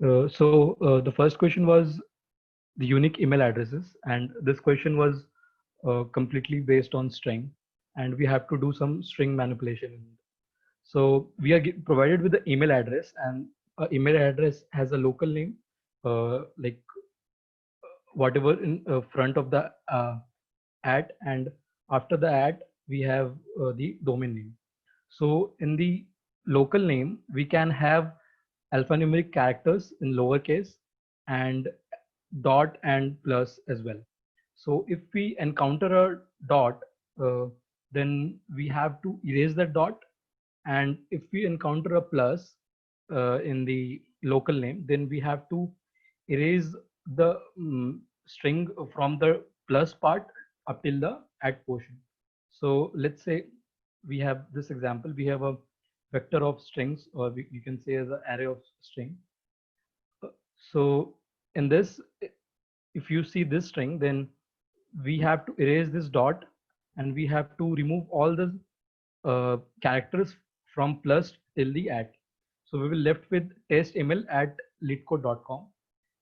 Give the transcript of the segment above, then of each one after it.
The first question was the unique email addresses, and this question was completely based on string, and we have to do some string manipulation. So we are provided with the email address, and email address has a local name, like whatever in front of the at, and after the at we have the domain name. So in the local name we can have alphanumeric characters in lowercase and dot and plus as well. So if we encounter a dot, uh, then we have to erase that dot, and if we encounter a plus in the local name, then we have to erase the string from the plus part up till the at portion. So let's say we have this example. We have a vector of strings, or you can say as an array of string. So in this, if you see this string, then we have to erase this dot, and we have to remove all the characters from plus till the at. So we will left with testml at leetcode.com.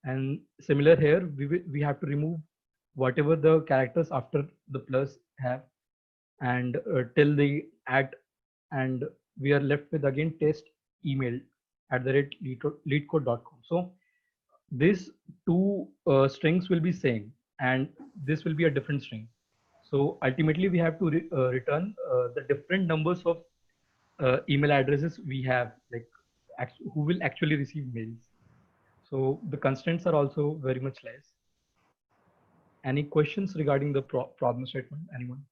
And similar here, we have to remove whatever the characters after the plus have, and till the at, and we are left with again test email at the rate leetcode.com. So these two strings will be same, and this will be a different string. So ultimately we have to return the different numbers of email addresses we have, like who will actually receive mails. So the constraints are also very much less. Any questions regarding the problem statement? Anyone?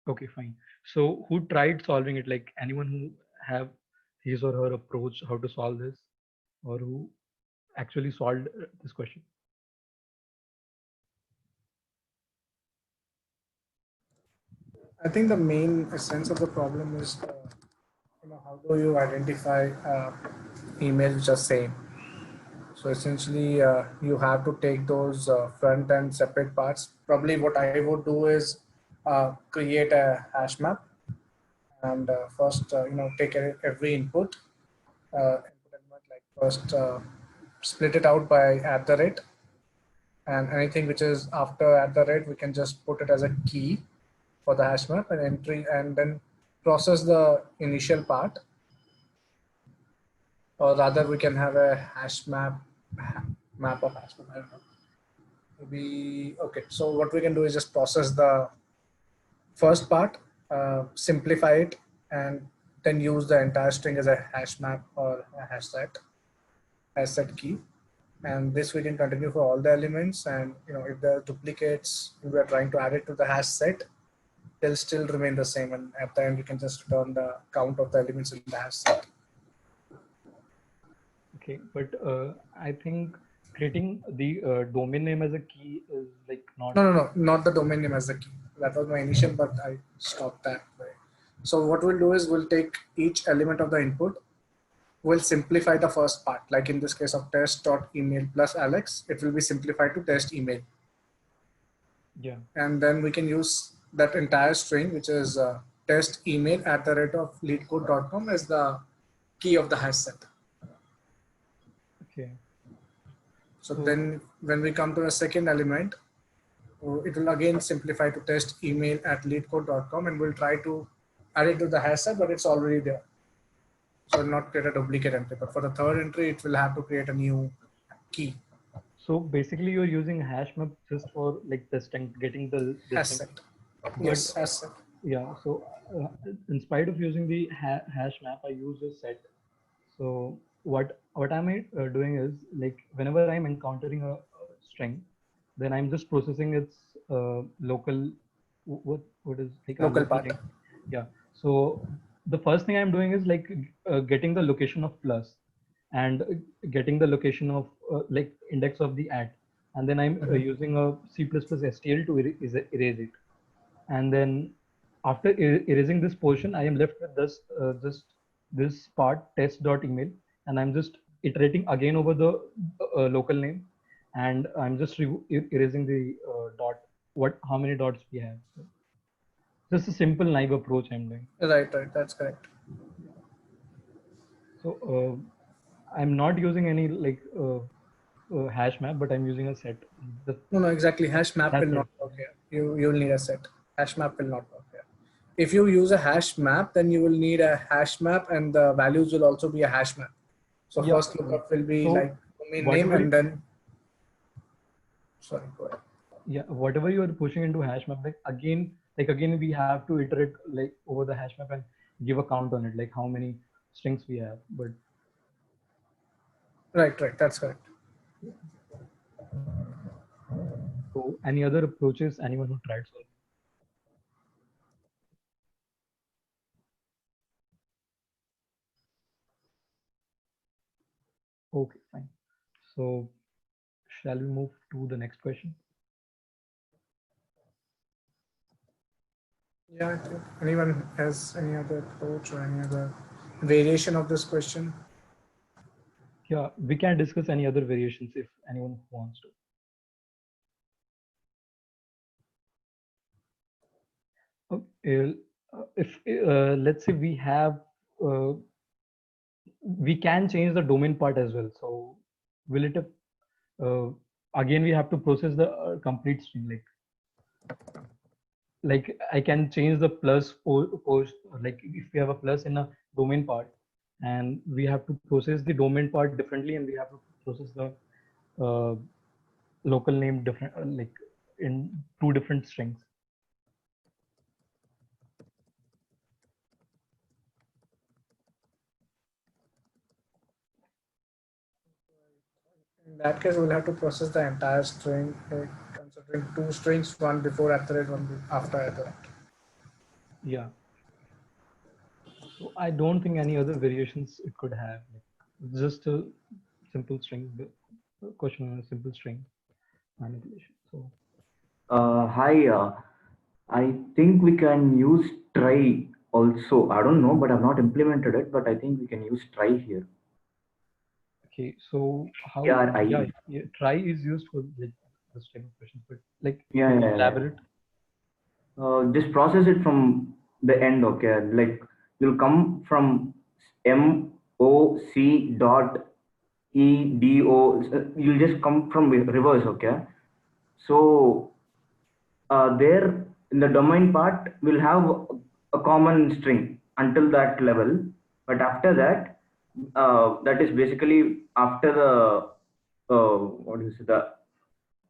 Okay, fine. So who tried solving it? Like anyone who have his or her approach how to solve this, or who actually solved this question? I think the main essence of the problem is, how do you identify emails which are same? So essentially, you have to take those front and separate parts. Probably what I would do is create a hash map, and first, take every input element, like first split it out by at the rate, and anything which is after at the rate, we can just put it as a key for the hash map and entry, and then process the initial part, or rather we can have a hash map of hash map. I don't know. Maybe okay. So what we can do is just process the first part, simplify it, and then use the entire string as a hash map or a hash set key. And this we can continue for all the elements. And if there are duplicates, if we are trying to add it to the hash set, they'll still remain the same. And at the end, we can just return the count of the elements in the hash set. Okay, but I think creating the domain name as a key is like not. No, not the domain name as the key. That was my initial, but I stopped that way. So what we'll do is we'll take each element of the input. We'll simplify the first part. Like in this case of test.email plus Alex, it will be simplified to test email. Yeah. And then we can use that entire string, which is test email at the rate of leetcode.com, as the key of the hash set. Okay. So then when we come to the second element, it will again simplify to test email at leetcode.com, and we'll try to add it to the hash set, but it's already there. So not create a duplicate entry, but for the third entry, it will have to create a new key. So basically you're using hash map just for like testing, getting the hash set. Yes, hash set. Yeah, so in spite of using the hash map, I use a set. So what am I doing is, like whenever I'm encountering a string, then I'm just processing its local, what is like a local local part. name. Yeah. So the first thing I'm doing is like getting the location of plus, and getting the location of like index of the at, and then I'm using a C++ STL to erase it. And then after erasing this portion, I am left with just this part test.email, and I'm just iterating again over the local name, and I'm just erasing the dot, how many dots we have. Just a simple naive approach I'm doing. Right, that's correct. So I'm not using any like hash map, but I'm using a set. No, exactly. Hash map will That's not it. work here. You'll need a set. Hash map will not work here. If you use a hash map, then you will need a hash map, and the values will also be a hash map. So Yeah. first lookup will be So like domain name, whatever, and then sorry, go ahead. yeah, whatever you are pushing into hash map, like again, we have to iterate like over the hash map and give a count on it, like how many strings we have. But Right, that's correct. so any other approaches, anyone who tried solving? Okay, fine. So shall we move to the next question? Yeah, I think anyone has any other approach or any other variation of this question? Yeah, we can discuss any other variations if anyone wants to. Okay, if let's say uh, we can change the domain part as well. So will it uh, again we have to process the complete string, like I can change the plus post, like if we have a plus in a domain part, and we have to process the domain part differently, and we have to process the uh, local name different, like in two different strings. In that case, we'll have to process the entire string, like considering two strings, one before @, one after @. Yeah. So I don't think any other variations it could have. Like just a simple string question on a simple string manipulation. So Hi, I think we can use try also. I don't know, but I've not implemented it, but I think we can use try here. okay, so how? TRI. Yeah, try is used for like this type of questions, but like Yeah, can yeah, you yeah. elaborate? Just process it from the end, okay? Like you'll come from MOC dot EDO. You'll just come from reverse, okay? So there in the domain part, we'll have a common string until that level. But after that, that is basically after the what is it, the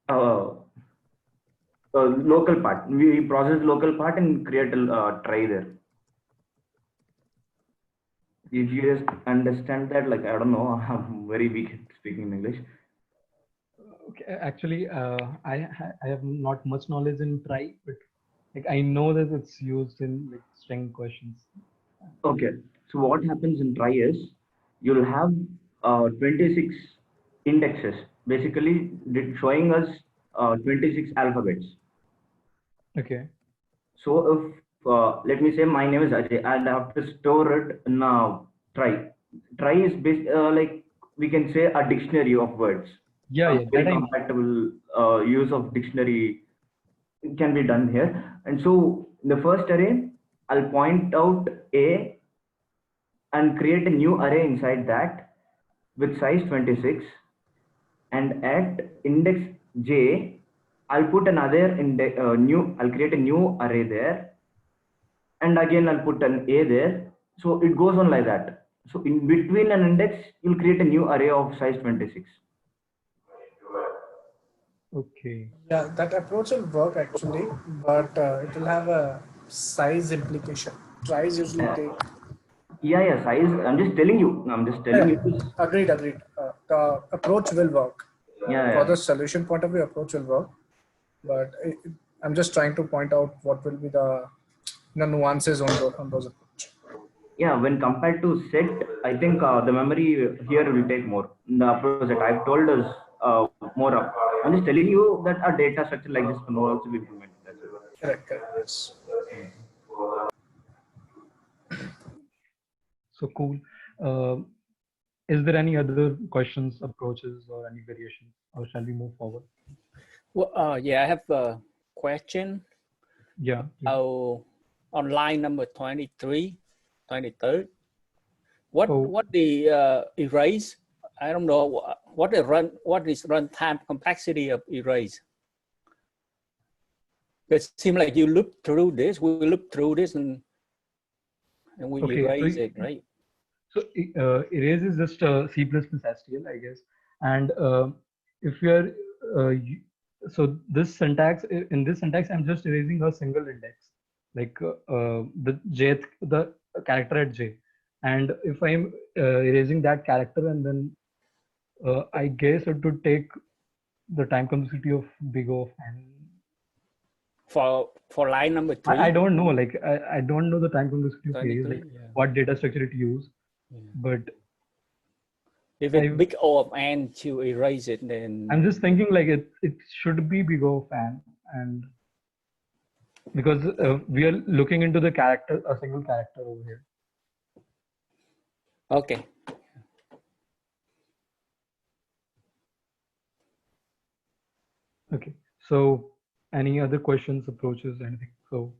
uh, local part. We process local part and create a try there. If you just understand that, like I don't know, I'm very weak at speaking English. Okay, actually, I have not much knowledge in try, but like I know that it's used in like string questions. Okay, so what happens in try is you'll have 26 indexes, basically showing us 26 alphabets. Okay. So if let me say my name is Ajay, and I have to store it in try. Try is like we can say a dictionary of words. Yeah, A yeah, that very I know. compatible use of dictionary can be done here. And so in the first array, I'll point out A and create a new array inside that with size 26. And at index j, I'll put another I'll create a new array there, and again I'll put an a there. So it goes on like that. So in between an index, you'll create a new array of size 26. Okay. Yeah, that approach will work actually, but it will have a size implication. Tries usually take. Yeah, size. I'm just telling you. I'm just telling Yeah, you this. agreed. The approach will work. For Yeah. the solution point of view, approach will work, but I'm just trying to point out what will be the nuances on those approach. Yeah, when compared to set, I think the memory here will take more. The approach that I've told us more of. I'm just telling you that a data structure like this can also be implemented. That's it. Correct. Yes. So cool. Uh, is there any other questions, approaches, or any variations, or shall we move forward? Well, yeah, I have a question Yeah. about on line number 23, 23rd. What Oh. what the erase? I don't know what is runtime complexity of erase. It seems like you look through this. We look through this and we Okay, erase so it, right? So erase is just C++ STL, I guess. And if you are, so this syntax, in this syntax, I'm just erasing a single index, like the jth, the character at j. And if I'm erasing that character, and then I guess it would take the time complexity of big O of n. For line number 3. I don't know, like I don't know the time complexity of erase, 23, like yeah. what data structure it use, Yeah. but If it's big O of n to erase it, then I'm just thinking like it should be big O fan, and because we are looking into the character, a single character over here. okay. Okay, so any other questions, approaches, anything? So